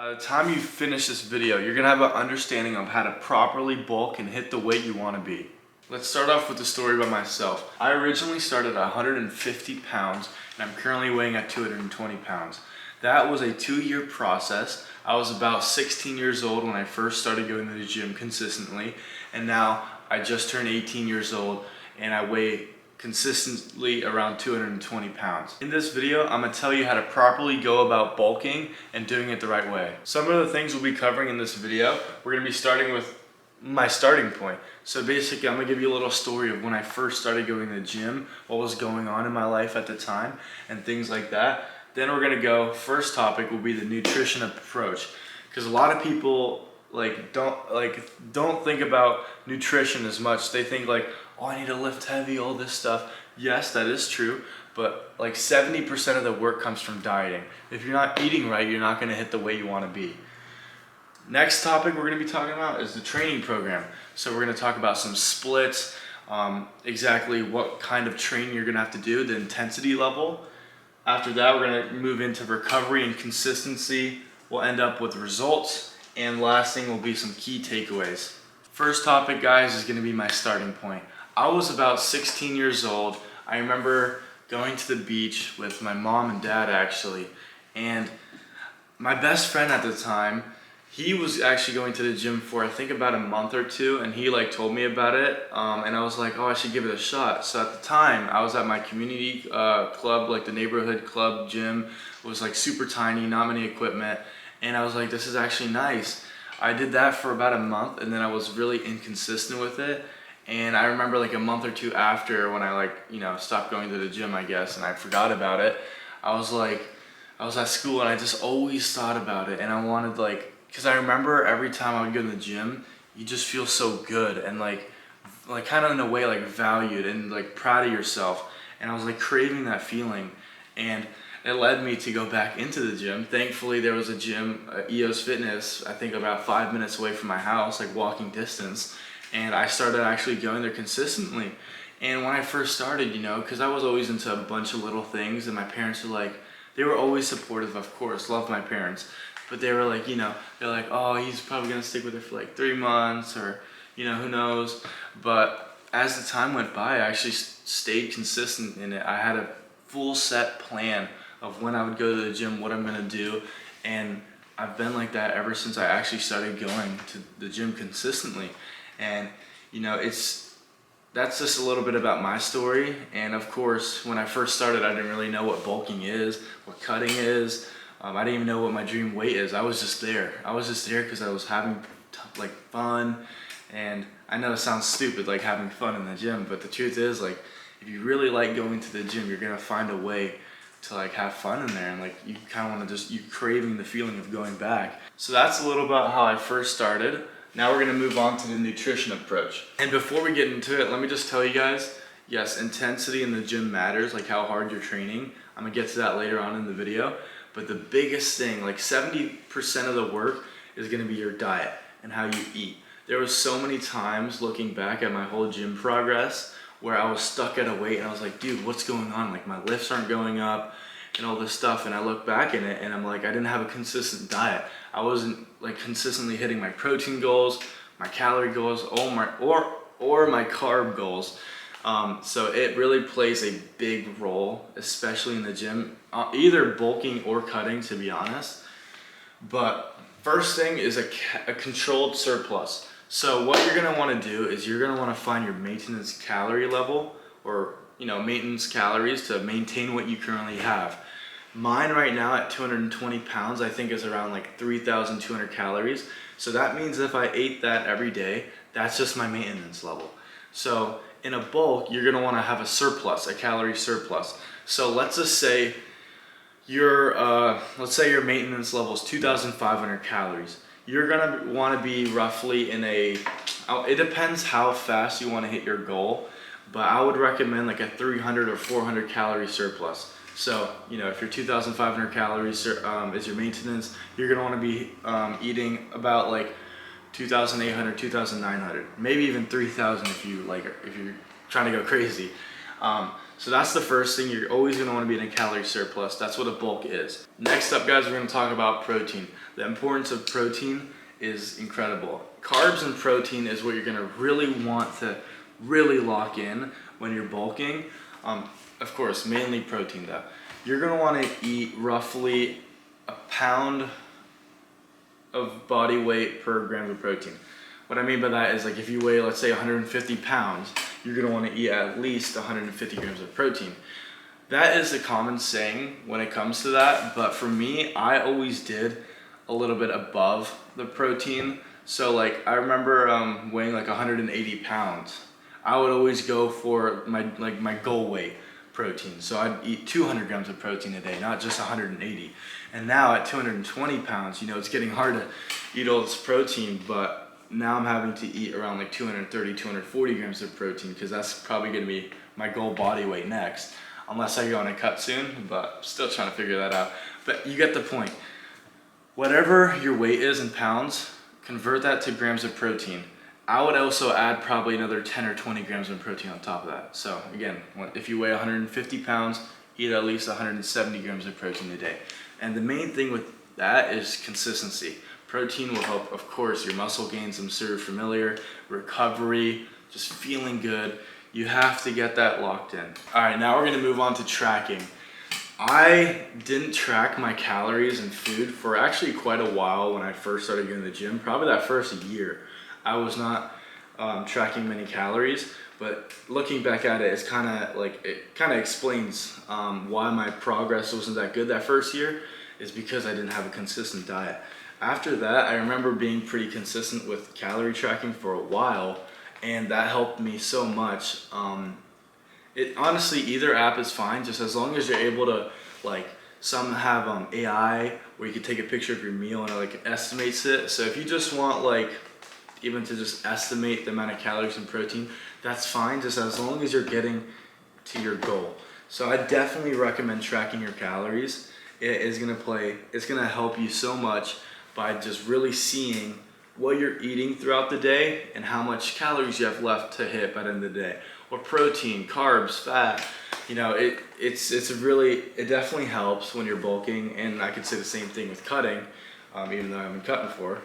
By the time you finish this video, you're gonna have an understanding of how to properly bulk and hit the weight you wanna be. Let's start off with the story about myself. I originally started at 150 pounds and I'm currently weighing at 220 pounds. That was a 2-year process. I was about 16 years old when I first started going to the gym consistently, and now I just turned 18 years old and I weigh consistently around 220 pounds. In this video, I'm gonna tell you how to properly go about bulking and doing it the right way. Some of the things we'll be covering in this video, we're gonna be starting with my starting point. So basically, I'm gonna give you a little story of when I first started going to the gym, what was going on in my life at the time, and things like that. Then we're gonna go, first topic will be the nutrition approach. Because a lot of people don't think about nutrition as much. They think like, oh, I need to lift heavy, all this stuff. Yes, that is true, but like 70% of the work comes from dieting. If you're not eating right, you're not gonna hit the weight you wanna be. Next topic we're gonna be talking about is the training program. So we're gonna talk about some splits, exactly what kind of training you're gonna have to do, the intensity level. After that, we're gonna move into recovery and consistency. We'll end up with results, and last thing will be some key takeaways. First topic, guys, is gonna be my starting point. I was about 16 years old. I remember going to the beach with my mom and dad actually, and my best friend at the time, he was actually going to the gym for I think about a month or two, and he like told me about it, and I was like, oh, I should give it a shot. So at the time, I was at my community club, like the neighborhood club gym. It was like super tiny, not many equipment, and I was like, this is actually nice. I did that for about a month, and then I was really inconsistent with it. And I remember like a month or two after, when I stopped going to the gym, I guess, and I forgot about it. I was at school and I just always thought about it, and I wanted because I remember every time I would go to the gym, you just feel so good and like kind of in a way like valued and like proud of yourself. And I was like craving that feeling, and it led me to go back into the gym. Thankfully, there was a gym, EOS Fitness, I think about 5 minutes away from my house, like walking distance. And I started actually going there consistently. And when I first started, because I was always into a bunch of little things, and my parents were like, they were always supportive, of course, love my parents. But they were like, they're like, oh, he's probably gonna stick with it for like 3 months, or, who knows. But as the time went by, I actually stayed consistent in it. I had a full set plan of when I would go to the gym, what I'm gonna do. And I've been like that ever since I actually started going to the gym consistently. And that's just a little bit about my story. And of course, when I first started, I didn't really know what bulking is, what cutting is. I didn't even know what my dream weight is. I was just there. I was just there because I was having fun. And I know it sounds stupid, like having fun in the gym, but the truth is, like, if you really like going to the gym, you're gonna find a way to like have fun in there, and like you kind of want to you craving the feeling of going back. So that's a little about how I first started. Now we're gonna move on to the nutrition approach. And before we get into it, let me just tell you guys, yes, intensity in the gym matters, like how hard you're training. I'm gonna get to that later on in the video. But the biggest thing, like 70% of the work is gonna be your diet and how you eat. There was so many times looking back at my whole gym progress where I was stuck at a weight and I was like, dude, what's going on? Like my lifts aren't going up and all this stuff. And I look back in it and I'm like, I didn't have a consistent diet. I wasn't like consistently hitting my protein goals, my calorie goals, or my carb goals. So it really plays a big role, especially in the gym, either bulking or cutting, to be honest. But first thing is a controlled surplus. So what you're gonna wanna do is you're gonna wanna find your maintenance calorie level, or maintenance calories to maintain what you currently have. Mine right now at 220 pounds, I think is around like 3,200 calories. So that means if I ate that every day, that's just my maintenance level. So in a bulk, you're gonna wanna have a surplus, a calorie surplus. So let's just say your maintenance level is 2,500 calories. You're gonna wanna be roughly in it depends how fast you wanna hit your goal, but I would recommend like a 300 or 400 calorie surplus. So, if your 2,500 calories is your maintenance, you're gonna wanna be eating about like 2,800, 2,900, maybe even 3,000 if you're trying to go crazy. So that's the first thing. You're always gonna wanna be in a calorie surplus. That's what a bulk is. Next up, guys, we're gonna talk about protein. The importance of protein is incredible. Carbs and protein is what you're gonna really want to really lock in when you're bulking. Of course, mainly protein though. You're gonna wanna eat roughly a pound of body weight per gram of protein. What I mean by that is, like, if you weigh, let's say 150 pounds, you're gonna wanna eat at least 150 grams of protein. That is a common saying when it comes to that, but for me, I always did a little bit above the protein. So like, I remember weighing like 180 pounds. I would always go for my goal weight protein. So I'd eat 200 grams of protein a day, not just 180. And now at 220 pounds, it's getting hard to eat all this protein, but now I'm having to eat around like 230, 240 grams of protein, because that's probably gonna be my goal body weight next, unless I go on a cut soon, but I'm still trying to figure that out. But you get the point. Whatever your weight is in pounds, convert that to grams of protein. I would also add probably another 10 or 20 grams of protein on top of that. So again, if you weigh 150 pounds, eat at least 170 grams of protein a day. And the main thing with that is consistency. Protein will help, of course, your muscle gains, I'm sure you're familiar, recovery, just feeling good. You have to get that locked in. All right, now we're gonna move on to tracking. I didn't track my calories and food for actually quite a while when I first started going to the gym. Probably that first year, I was not tracking many calories. But looking back at it, it kind of explains why my progress wasn't that good that first year, is because I didn't have a consistent diet. After that, I remember being pretty consistent with calorie tracking for a while, and that helped me so much. It honestly, either app is fine, just as long as you're able to, like, some have AI where you can take a picture of your meal and it like estimates it. So if you just want even to just estimate the amount of calories and protein, that's fine, just as long as you're getting to your goal. So I definitely recommend tracking your calories. It's gonna help you so much by just really seeing what you're eating throughout the day and how much calories you have left to hit by the end of the day. Or protein, carbs, fat. It definitely helps when you're bulking, and I could say the same thing with cutting, even though I haven't cut before.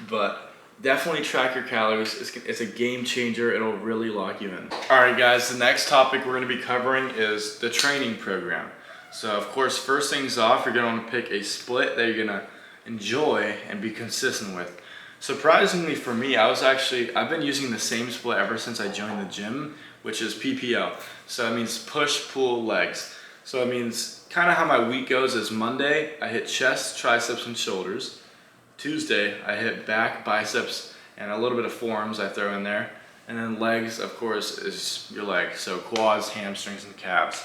But definitely track your calories. It's a game changer. It'll really lock you in. All right, guys, the next topic we're gonna be covering is the training program. So of course, first things off, you're gonna wanna pick a split that you're gonna enjoy and be consistent with. Surprisingly for me, I've been using the same split ever since I joined the gym, which is PPL. So it means push, pull, legs. So it means kind of how my week goes is Monday, I hit chest, triceps, and shoulders. Tuesday, I hit back, biceps, and a little bit of forearms I throw in there. And then legs, of course, is your legs. So quads, hamstrings, and calves.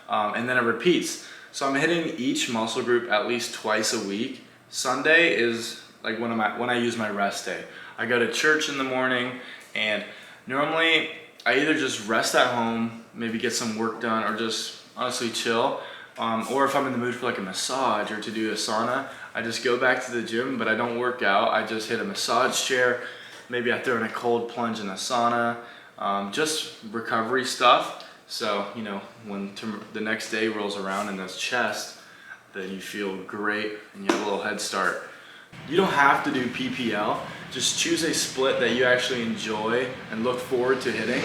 And then it repeats. So I'm hitting each muscle group at least twice a week. Sunday is like when I use my rest day. I go to church in the morning, and normally I either just rest at home, maybe get some work done, or just honestly chill. Or if I'm in the mood for like a massage or to do a sauna, I just go back to the gym, but I don't work out. I just hit a massage chair. Maybe I throw in a cold plunge in a sauna, just recovery stuff. So, when the next day rolls around and that's chest, then you feel great and you have a little head start. You don't have to do PPL. Just choose a split that you actually enjoy and look forward to hitting.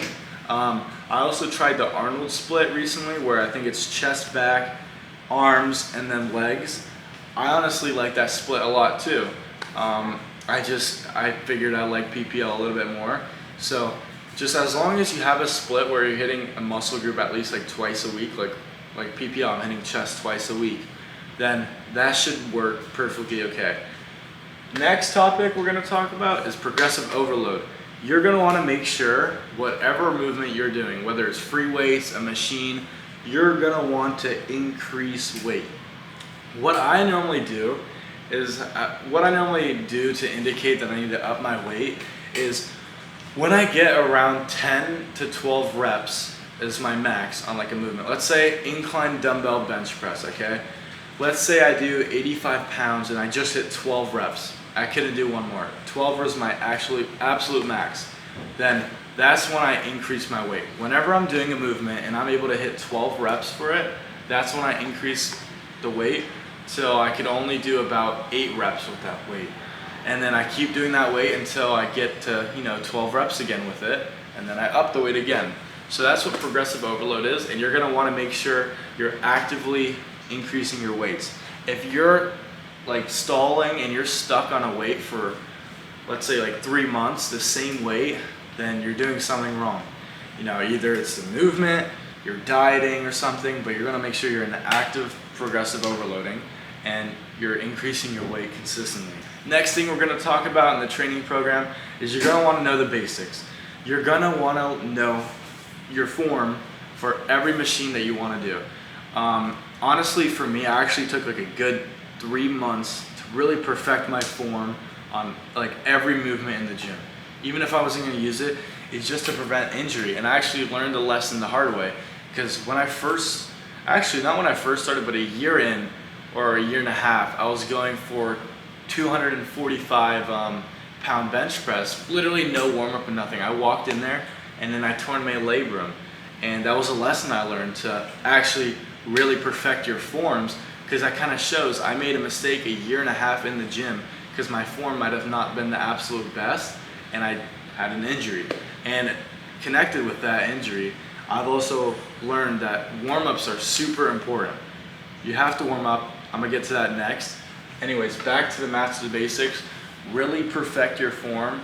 I also tried the Arnold split recently, where I think it's chest, back, arms, and then legs. I honestly like that split a lot too. I figured I like PPL a little bit more. So just as long as you have a split where you're hitting a muscle group at least like twice a week, like PPL, I'm hitting chest twice a week, then that should work perfectly okay. Next topic we're gonna talk about is progressive overload. You're gonna wanna make sure whatever movement you're doing, whether it's free weights, a machine, you're gonna want to increase weight. What I normally do to indicate that I need to up my weight is when I get around 10 to 12 reps is my max on like a movement. Let's say incline dumbbell bench press, okay? Let's say I do 85 pounds and I just hit 12 reps. I couldn't do one more. 12 was my absolute max. Then that's when I increase my weight. Whenever I'm doing a movement and I'm able to hit 12 reps for it, that's when I increase the weight till I could only do about 8 reps with that weight. And then I keep doing that weight until I get to, 12 reps again with it, and then I up the weight again. So that's what progressive overload is, and you're gonna wanna make sure you're actively increasing your weights. If you're like stalling and you're stuck on a weight for, let's say like 3 months, the same weight, then you're doing something wrong. Either it's the movement, you're dieting or something, but you're gonna make sure you're in active progressive overloading and you're increasing your weight consistently. Next thing we're gonna talk about in the training program is you're gonna wanna know the basics. You're gonna wanna know your form for every machine that you wanna do. Honestly, for me, I actually took like a good 3 months to really perfect my form on like every movement in the gym. Even if I wasn't gonna use it, it's just to prevent injury. And I actually learned the lesson the hard way, because when I first, actually not when I first started, but a year in, or a year and a half, I was going for 245 pound bench press, literally no warm up and nothing. I walked in there and then I torn my labrum. And that was a lesson I learned to actually really perfect your forms, because that kind of shows I made a mistake a year and a half in the gym because my form might have not been the absolute best and I had an injury. And connected with that injury, I've also learned that warm-ups are super important. You have to warm up. I'm gonna get to that next. Anyways, back to the master the basics. Really perfect your form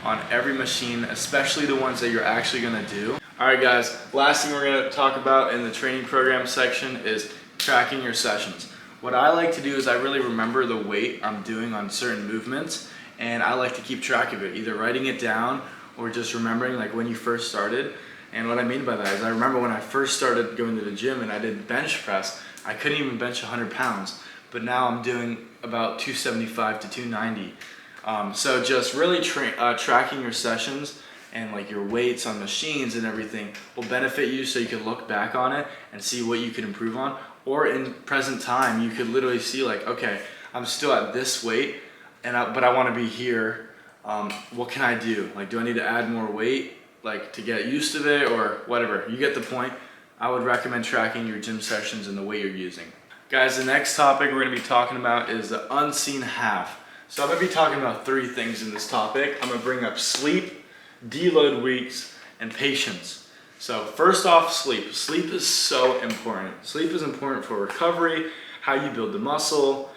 on every machine, especially the ones that you're actually gonna do. All right guys, last thing we're gonna talk about in the training program section is tracking your sessions. What I like to do is I really remember the weight I'm doing on certain movements, and I like to keep track of it, either writing it down or just remembering like when you first started. And what I mean by that is I remember when I first started going to the gym and I did bench press, I couldn't even bench 100 pounds, but now I'm doing about 275 to 290. So just really tracking your sessions and like your weights on machines and everything will benefit you, so you can look back on it and see what you can improve on. Or in present time, you could literally see like, okay, I'm still at this weight, but I want to be here. What can I do? Like, do I need to add more weight, like to get used to it, or whatever? You get the point. I would recommend tracking your gym sessions and the weight you're using. Guys, the next topic we're going to be talking about is the unseen half. So I'm going to be talking about 3 things in this topic. I'm going to bring up sleep, deload weeks, and patience. So first off, sleep. Sleep is so important. Sleep is important for recovery, how you build the muscle,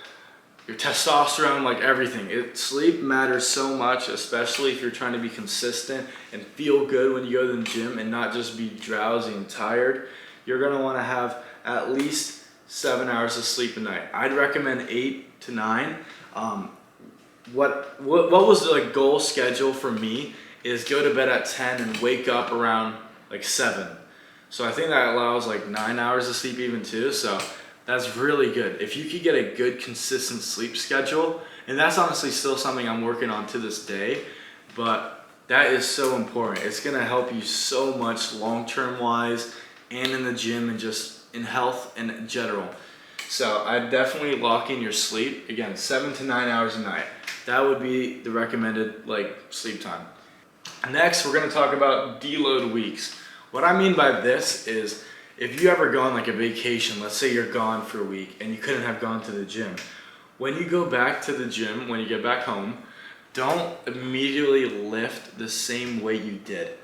your testosterone, like everything. Sleep matters so much, especially if you're trying to be consistent and feel good when you go to the gym and not just be drowsy and tired. You're going to want to have at least 7 hours of sleep a night. I'd recommend 8 to 9. What was the like goal schedule for me is go to bed at 10 and wake up around like 7. So I think that allows like 9 hours of sleep even too. So that's really good. If you could get a good consistent sleep schedule, and that's honestly still something I'm working on to this day, but that is so important. It's gonna help you so much long-term wise and in the gym and just in health in general. So I'd definitely lock in your sleep. Again, 7 to 9 hours a night. That would be the recommended like sleep time. Next, we're gonna talk about deload weeks. What I mean by this is if you ever go on like a vacation, let's say you're gone for a week and you couldn't have gone to the gym. When you go back to the gym, when you get back home, don't immediately lift the same weight you did.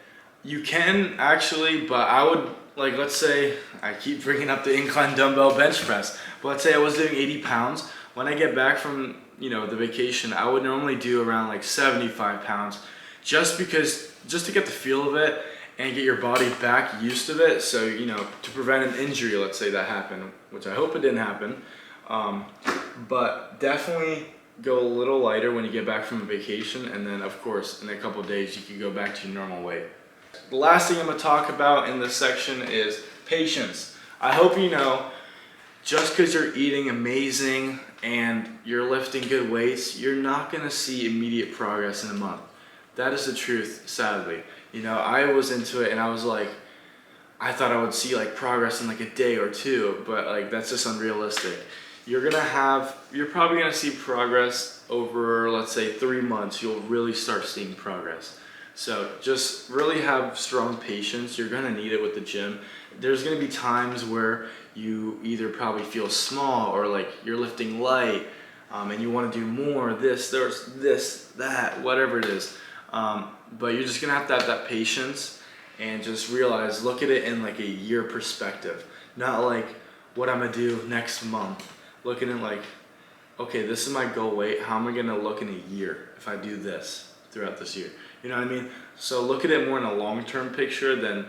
You can actually, but I would, like let's say, I keep bringing up the incline dumbbell bench press, but let's say I was doing 80 pounds. When I get back from, the vacation, I would normally do around like 75 pounds just to get the feel of it and get your body back used to it. So, to prevent an injury, let's say that happened, which I hope it didn't happen. But definitely go a little lighter when you get back from a vacation. And then of course, in a couple of days, you can go back to your normal weight. The last thing I'm gonna talk about in this section is patience. I hope you know, just because you're eating amazing and you're lifting good weights, you're not gonna see immediate progress in a month. That is the truth, sadly. I was into it and I was like, I thought I would see like progress in like a day or two, but like that's just unrealistic. You're probably gonna see progress over, let's say 3 months, you'll really start seeing progress. So just really have strong patience. You're gonna need it with the gym. There's gonna be times where you either probably feel small or like you're lifting light, and you wanna do more, there's this, that, whatever it is. But you're just gonna have that patience and just realize, look at it in like a year perspective. Not like what I'm gonna do next month. Look at it like, okay, this is my goal weight. How am I gonna look in a year if I do this throughout this year? You know what I mean? So look at it more in a long-term picture than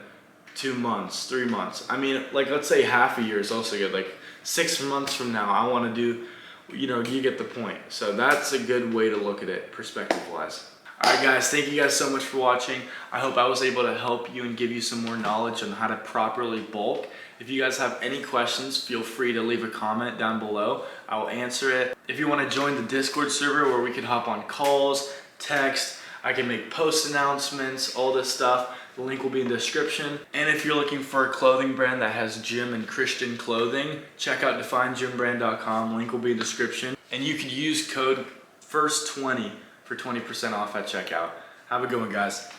2 months, 3 months. I mean, like let's say half a year is also good. Like 6 months from now, I wanna do, you get the point. So that's a good way to look at it perspective-wise. All right, guys, thank you guys so much for watching. I hope I was able to help you and give you some more knowledge on how to properly bulk. If you guys have any questions, feel free to leave a comment down below. I will answer it. If you want to join the Discord server where we can hop on calls, text, I can make post announcements, all this stuff, the link will be in the description. And if you're looking for a clothing brand that has gym and Christian clothing, check out definegymbrand.com, link will be in the description. And you can use code FIRST20 for 20% off at checkout. Have a good one, guys.